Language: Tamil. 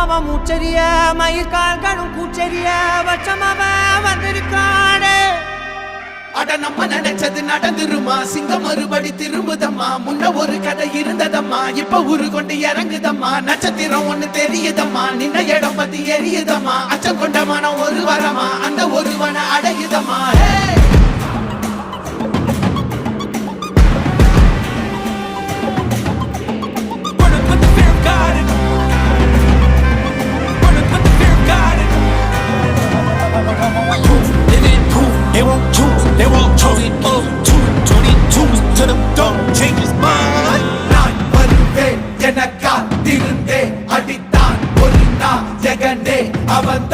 அவன் மூச்சரிய மயிர்கால்களும் கூச்சரிய வச்சம் அவன் வந்திருக்காடு. அட நம்ம நினைச்சது நடந்துருமா, சிங்கம் மறுபடி திரும்புதம்மா. முன்ன ஒரு கதை இருந்ததம்மா, இப்ப ஊரு கொண்டு இறங்குதம்மா. நட்சத்திரம் ஒண்ணு தெரியுதம்மா, நின்ன இடம் பத்தி எரியுதம்மா. அச்சம் கொண்ட மனம் ஒரு வரமா, அந்த ஒருவன அடையுதம்மா. They won't choose, they won't choose it. 22 to the dumb change his mind. நான் வருவேன் எனக்கா திருந்தே அடித்தான் ஒரு நாள் ஜெகனே அவன்